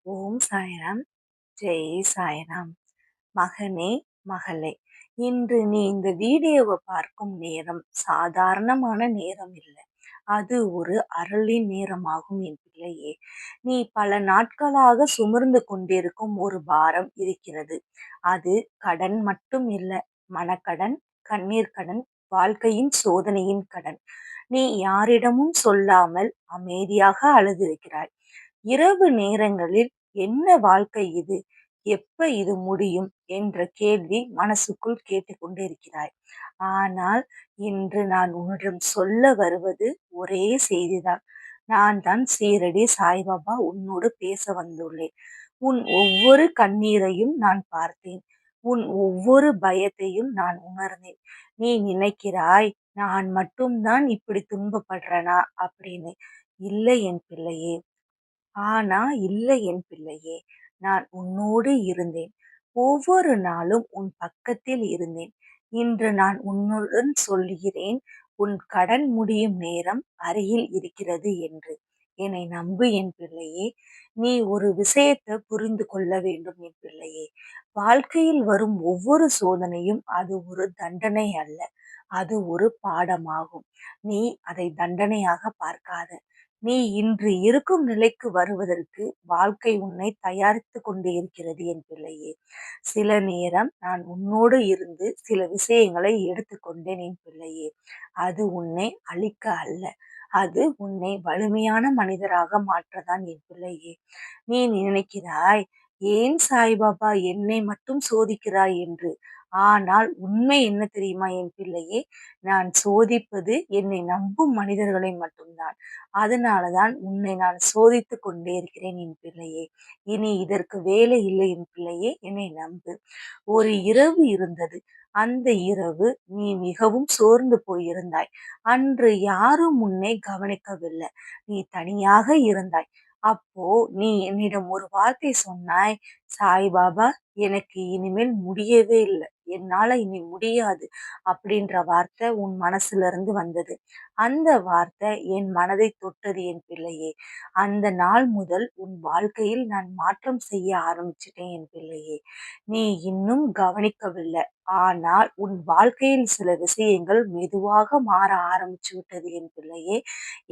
ஓம் சாய்ராம். ஜெய் சாய்ராம். மகனே, மகளே, இன்று நீ இந்த வீடியோவை பார்க்கும் நேரம் சாதாரணமான நேரம் இல்லை. அது ஒரு அருளின் நேரமாகும் என் பிள்ளையே. நீ பல நாட்களாக சுமர்ந்து கொண்டிருக்கும் ஒரு பாரம் இருக்கிறது. அது கடன் மட்டும் இல்லை. மனக்கடன், கண்ணீர் கடன், வாழ்க்கையின் சோதனையின் கடன். நீ யாரிடமும் சொல்லாமல் அமைதியாக அழுதிருக்கிறாய். இரவு நேரங்களில் என்ன வாழ்க்கை இது, எப்ப இது முடியும் என்ற கேள்வி மனசுக்குள் கேட்டுக்கொண்டிருக்கிறாய். ஆனால் இன்று நான் உன்னிடம் சொல்ல வருவது ஒரே செய்திதான். நான் தான் சீரடி சாய்பாபா உன்னோடு பேச வந்துள்ளேன். உன் ஒவ்வொரு கண்ணீரையும் நான் பார்த்தேன். உன் ஒவ்வொரு பயத்தையும் நான் உணர்ந்தேன். நீ நினைக்கிறாய், நான் மட்டும்தான் இப்படி துன்பப்படுறனா அப்படின்னு. இல்லை என் பிள்ளையே. ஆனா இல்லை என் பிள்ளையே, நான் உன்னோடு இருந்தேன். ஒவ்வொரு நாளும் உன் பக்கத்தில் இருந்தேன். இன்று நான் உன்னுடன் சொல்கிறேன், உன் கடன் முடியும் நேரம் அருகில் இருக்கிறது என்று. என்னை நம்பு என் பிள்ளையே. நீ ஒரு விஷயத்தை புரிந்து கொள்ள வேண்டும் என் பிள்ளையே. வாழ்க்கையில் வரும் ஒவ்வொரு சோதனையும் அது ஒரு தண்டனை அல்ல. அது ஒரு பாடமாகும். நீ அதை தண்டனையாக பார்க்காத. நீ இன்று இருக்கும் நிலைக்கு வருவதற்கு வாழ்க்கை உன்னை தயாரித்து கொண்டு இருக்கிறது என் பிள்ளையே. சில நேரம் நான் உன்னோடு இருந்து சில விஷயங்களை எடுத்துக்கொண்டேன் என் பிள்ளையே. அது உன்னை அழிக்க அல்ல. அது உன்னை வலிமையான மனிதராக மாற்றதான் என் பிள்ளையே. நீ நினைக்கிறாய், ஏன் சாய்பாபா என்னை மட்டும் சோதிக்கிறாய் என்று. ஆனால் உண்மை என்ன தெரியுமா என் பிள்ளையே? நான் சோதிப்பது என்னை நம்பும் மனிதர்களை மட்டும்தான். அதனாலதான் உன்னை நான் சோதித்துக் கொண்டே இருக்கிறேன் என் பிள்ளையே. இனி இதற்கு வேலை இல்லை என் பிள்ளையே, என்னை நம்பு. ஒரு இரவு இருந்தது. அந்த இரவு நீ மிகவும் சோர்ந்து போயிருந்தாய். அன்று யாரும் உன்னை கவனிக்கவில்லை. நீ தனியாக இருந்தாய். அப்போ நீ என்னிடம் ஒரு வார்த்தை சொன்னாய், சாய்பாபா, எனக்கு இனிமேல் முடியவே இல்லை, என்னால இனி முடியாது அப்படின்ற வார்த்தை உன் மனசுல இருந்து வந்தது. அந்த வார்த்தை என் மனதை தொட்டது என் பிள்ளையே. அந்த நாள் முதல் உன் வாழ்க்கையில் நான் மாற்றம் செய்ய ஆரம்பிச்சிட்டேன் என் பிள்ளையே. நீ இன்னும் கவனிக்கவில்லை. ஆனால் உன் வாழ்க்கையில் சில விஷயங்கள் மெதுவாக மாற ஆரம்பிச்சு விட்டது என் பிள்ளையே.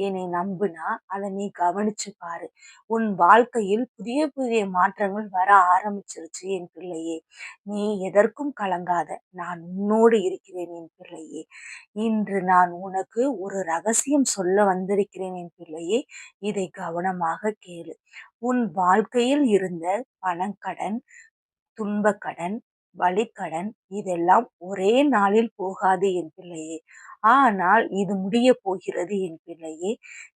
என்னை நம்புனா அதை நீ கவனிச்சு பாரு. உன் வாழ்க்கையில் புதிய புதிய மாற்றங்கள் வர ஆரம்பிச்சிருச்சு என் பிள்ளையே. நீ எதற்கும் கலங்காத. நான் உன்னோடு இருக்கிறேன் என் பிள்ளையே. இன்று நான் உனக்கு ஒரு ரகசியம் சொல்ல வந்திருக்கிறேன் என் பிள்ளையே. இதை கவனமாக கேளு. உன் வாழ்க்கையில் இருந்த பணக்கடன், துன்பக்கடன், வலிக்கடன் இதெல்லாம் ஒரே நாளில் போகாது என் பிள்ளையே. ஆனால் இது முடிய போகிறது என் பிள்ளையே.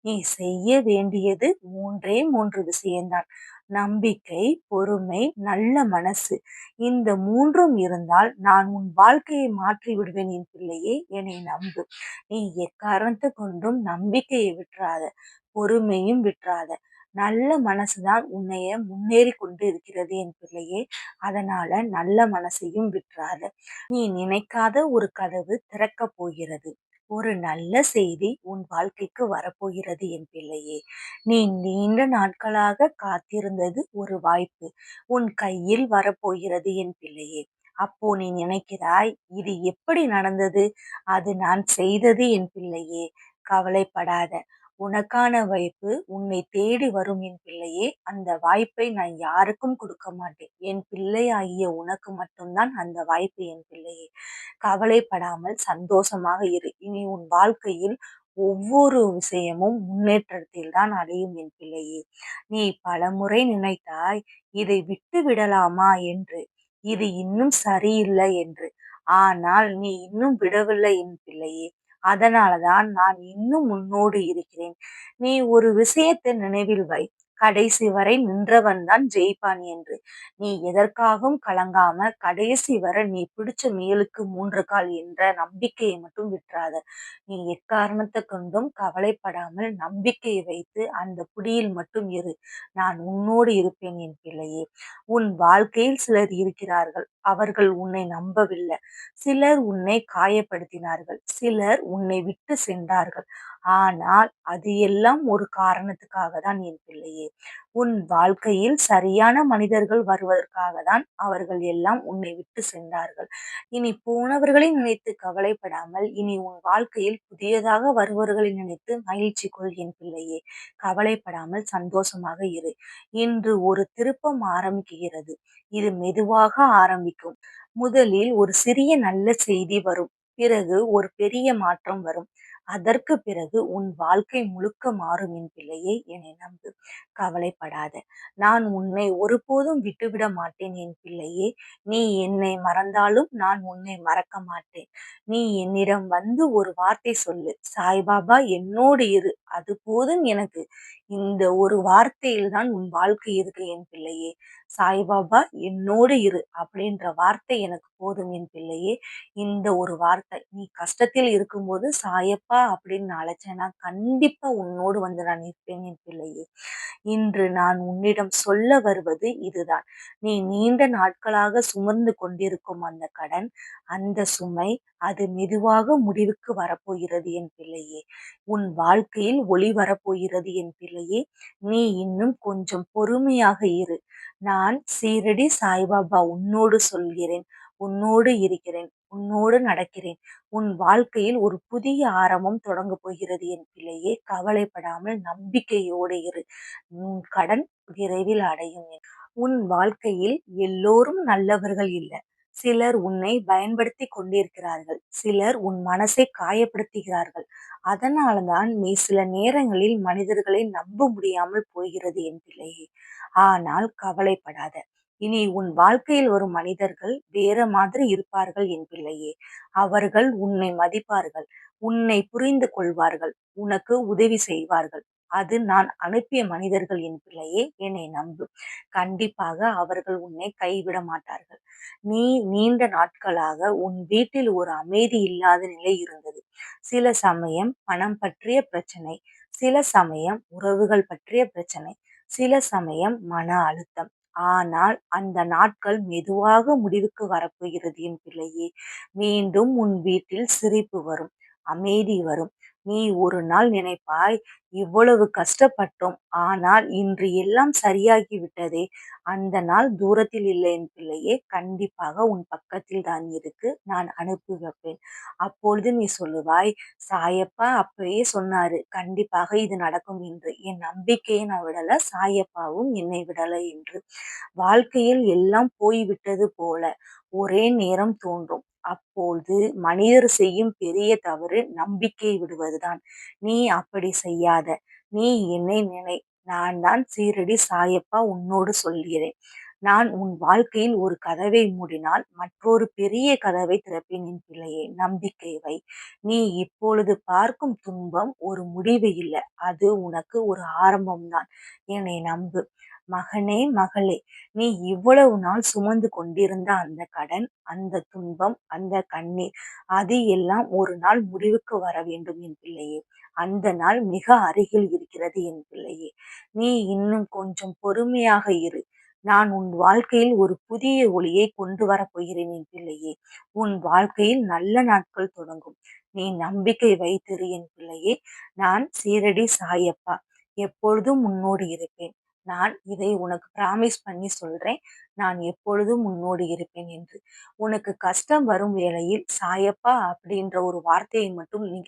நீ செய்ய வேண்டியது மூன்றே மூன்று விஷயம்தான். நம்பிக்கை, பொறுமை, நல்ல மனசு. இந்த மூன்றும் இருந்தால் நான் உன் வாழ்க்கையை மாற்றி விடுவேன் என் பிள்ளையே. என்னை நம்பு. நீ எக்காரணத்தை கொண்டும் நம்பிக்கையை விட்டுறாத, பொறுமையும் விட்டுறாத. நல்ல மனசுதான் உன்னைய முன்னேறி கொண்டு இருக்கிறது என் பிள்ளையே. அதனால நல்ல மனசையும் விட்டுறாத. நீ நினைக்காத ஒரு கதவு திறக்க போகிறது. ஒரு நல்ல செய்தி உன் வாழ்க்கைக்கு வரப்போகிறது என் பிள்ளையே. நீ நீண்ட நாட்களாக காத்திருந்தது ஒரு வாய்ப்பு உன் கையில் வரப்போகிறது என் பிள்ளையே. அப்போ நீ நினைக்கிறாய், இது எப்படி நடந்தது? அது நான் செய்தது என் பிள்ளையே. கவலைப்படாத. உனக்கான வாய்ப்பு உன்னை தேடி வரும் என் பிள்ளையே. அந்த வாய்ப்பை நான் யாருக்கும் கொடுக்க மாட்டேன். என் பிள்ளை ஆகிய உனக்கு மட்டும்தான் அந்த வாய்ப்பு என் பிள்ளையே. கவலைப்படாமல் சந்தோஷமாக இரு. இனி உன் வாழ்க்கையில் ஒவ்வொரு விஷயமும் முன்னேற்றத்தில் தான் அடையும் என் பிள்ளையே. நீ பலமுறை நினைத்தாய், இதை விட்டு விடலாமா என்று, இது இன்னும் சரியில்லை என்று. ஆனால் நீ இன்னும் விடவில்லை என் பிள்ளையே. அதனாலதான் நான் இன்னும் உன்னோடு இருக்கிறேன். நீ ஒரு விஷயத்தை நினைவில் வை. கடைசி வரை நின்றவன் தான் ஜெயிப்பான் என்று. நீ எதற்காகவும் கலங்காம கடைசி வரை நீ பிடிச்ச மேலுக்கு மூன்று கால் என்ற நம்பிக்கையை மட்டும் விட்டுறாத. நீ எக்காரணத்தை கொண்டும் கவலைப்படாமல் நம்பிக்கையை வைத்து அந்த புடியில் மட்டும் இரு. நான் உன்னோடு இருப்பேன் என் பிள்ளையே. உன் வாழ்க்கையில் சிலர் இருக்கிறார்கள். அவர்கள் உன்னை நம்பவில்லை. சிலர் உன்னை காயப்படுத்தினார்கள். சிலர் உன்னை விட்டு சென்றார்கள். ஆனால் அது எல்லாம் ஒரு காரணத்துக்காக தான் என் பிள்ளையே. பிள்ளையே. உன் வாழ்க்கையில் சரியான மனிதர்கள் வருவதற்காக தான் அவர்கள் எல்லாம் உன்னை விட்டு சென்றார்கள். இனி போனவர்களை நினைத்து கவலைப்படாமல், இனி உன் வாழ்க்கையில் புதியதாக வருபவர்களை நினைத்து மகிழ்ச்சி கொள் என் பிள்ளையே. கவலைப்படாமல் சந்தோஷமாக இரு. இன்று ஒரு திருப்பம் ஆரம்பிக்கிறது. இது மெதுவாக ஆரம்பிக்கும். முதலில் ஒரு சிறிய நல்ல செய்தி வரும். பிறகு ஒரு பெரிய மாற்றம் வரும். அதற்கு பிறகு உன் வாழ்க்கை முழுக்க மாறும் என் பிள்ளையே. என்னை நம்பு. கவலைப்படாத. நான் உன்னை ஒருபோதும் விட்டுவிட மாட்டேன் என் பிள்ளையே. நீ என்னை மறந்தாலும் நான் உன்னை மறக்க மாட்டேன். நீ என்னிடம் வந்து ஒரு வார்த்தை சொல்லு. சாய்பாபா என்னோடு இரு. அது போதும் எனக்கு. இந்த ஒரு வார்த்தையில் தான் உன் வாழ்க்கை இருக்கு என் பிள்ளையே. சாய்பாபா என்னோடு இரு அப்படின்ற வார்த்தை எனக்கு போதும் என் பிள்ளையே. இந்த ஒரு வார்த்தை நீ கஷ்டத்தில் இருக்கும்போது சாயப்பா அப்படின்னு நான் அழைச்சேன்னா கண்டிப்பா உன்னோடு வந்து நான் இருப்பேன் என் பிள்ளையே. இன்று நான் உன்னிடம் சொல்ல வருவது இதுதான். நீ நீண்ட நாட்களாக சுமந்து கொண்டிருக்கும் அந்த கடன், அந்த சுமை, அது மெதுவாக முடிவுக்கு வரப்போகிறது என் பிள்ளையே. உன் வாழ்க்கையில் ஒளி வரப்போகிறது என் பிள்ளையே. நீ இன்னும் கொஞ்சம் பொறுமையாக இரு. நான் சீரடி சாய்பாபா உன்னோடு சொல்கிறேன். உன்னோடு இருக்கிறேன். உன்னோடு நடக்கிறேன். உன் வாழ்க்கையில் ஒரு புதிய ஆரம்பம் தொடங்கப் போகிறது என் பிள்ளையே. கவலைப்படாமல் நம்பிக்கையோடு இரு. உன் கடன் விரைவில் அடையும். உன் வாழ்க்கையில் எல்லோரும் நல்லவர்கள் இல்ல. சிலர் உன்னை பயன்படுத்தி கொண்டிருக்கிறார்கள். சிலர் உன் மனசை காயப்படுத்துகிறார்கள். அதனாலதான் நீ சில நேரங்களில் மனிதர்களை நம்ப முடியாமல் போகிறது என் பிள்ளையே. ஆனால் கவலைப்படாத. இனி உன் வாழ்க்கையில் வரும் மனிதர்கள் வேற மாதிரி இருப்பார்கள் என் பிள்ளையே. அவர்கள் உன்னை மதிப்பார்கள். உன்னை புரிந்து கொள்வார்கள். உனக்கு உதவி செய்வார்கள். அது நான் அனுப்பிய மனிதர்கள் என் பிள்ளையே. என்னை நம்பு. கண்டிப்பாக அவர்கள் உன்னை கைவிட மாட்டார்கள். நீ நீண்ட நாட்களாக உன் வீட்டில் ஒரு அமைதி இல்லாத நிலை இருந்தது. சில சமயம் பணம் பற்றிய பிரச்சனை, சில சமயம் உறவுகள் பற்றிய பிரச்சனை, சில சமயம் மன அழுத்தம். ஆனால் அந்த நாட்கள் மெதுவாக முடிவுக்கு வரப்போகிறது என் பிள்ளையே. மீண்டும் உன் வீட்டில் சிரிப்பு வரும், அமைதி வரும். நீ ஒரு நாள் நினைப்பாய், இவ்வளவு கஷ்டப்பட்டோம், ஆனால் இன்று எல்லாம் சரியாகி விட்டதே. அந்த நாள் தூரத்தில் இல்லை என் பிள்ளையே. கண்டிப்பாக உன் பக்கத்தில் தான் இருக்கு. நான் அனுப்பி வைப்பேன். அப்பொழுது நீ சொல்லுவாய், சாயப்பா அப்பவே சொன்னாரு கண்டிப்பாக இது நடக்கும் என்று. என் நம்பிக்கையை நான் விடல, சாயப்பாவும் என்னை விடலை என்று. வாழ்க்கையில் எல்லாம் போய்விட்டது போல ஒரே நேரம் தோன்றும். அப்போது மனிதர் செய்யும் பெரிய தவறு நம்பிக்கை விடுவதுதான். நீ அப்படி செய்யாத. நீ என்னை நினை. நான் தான் சீரடி சாயப்பா உன்னோடு சொல்கிறேன். நான் உன் வாழ்க்கையில் ஒரு கதவை மூடினால் மற்றொரு பெரிய கதவை திறப்பேன் என் பிள்ளையே. நம்பிக்கை வை. நீ இப்பொழுது பார்க்கும் துன்பம் ஒரு முடிவு இல்லை. அது உனக்கு ஒரு ஆரம்பம்தான். என்னை நம்பு. மகனே, மகளே, நீ இவ்வளவு நாள் சுமந்து கொண்டிருந்த அந்த கடன், அந்த துன்பம், அந்த கண்ணீர், அது எல்லாம் ஒரு நாள் முடிவுக்கு வர வேண்டும் என் பிள்ளையே. அந்த நாள் மிக அருகில் இருக்கிறது என் பிள்ளையே. நீ இன்னும் கொஞ்சம் பொறுமையாக இரு. நான் உன் வாழ்க்கையில் ஒரு புதிய ஒளியை கொண்டு வரப் போகிறேன் என் பிள்ளையே. உன் வாழ்க்கையில் நல்ல நாட்கள் தொடங்கும். நீ நம்பிக்கை வைத்திரு என் பிள்ளையே. நான் சீரடி சாயப்பா எப்பொழுதும் உன்னோடு இருப்பேன். நான் இதை உனக்கு ப்ராமிஸ் பண்ணி சொல்றேன். நான் எப்பொழுதும் உன்னோடு இருப்பேன் என்று. உனக்கு கஷ்டம் வரும் வேளையில் சாயப்பா அப்படின்ற ஒரு வார்த்தையை மட்டும் நீ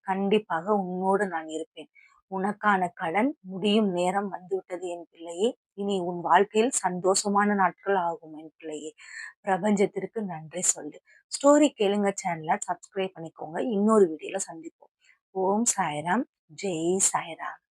கண்டிப்பாக உன்னோடு நான் இருப்பேன். உனக்கான கடன் முடியும் நேரம் வந்துவிட்டது என் பிள்ளையே. இனி உன் வாழ்க்கையில் சந்தோஷமான நாட்கள் ஆகும் என் பிள்ளையே. பிரபஞ்சத்திற்கு நன்றி சொல்லு. ஸ்டோரி கேளுங்க சேனலை சப்ஸ்கிரைப் பண்ணிக்கோங்க. இன்னொரு வீடியோல சந்திப்போம். ஓம் சாய்ராம். ஜெய் சாய்ராம்.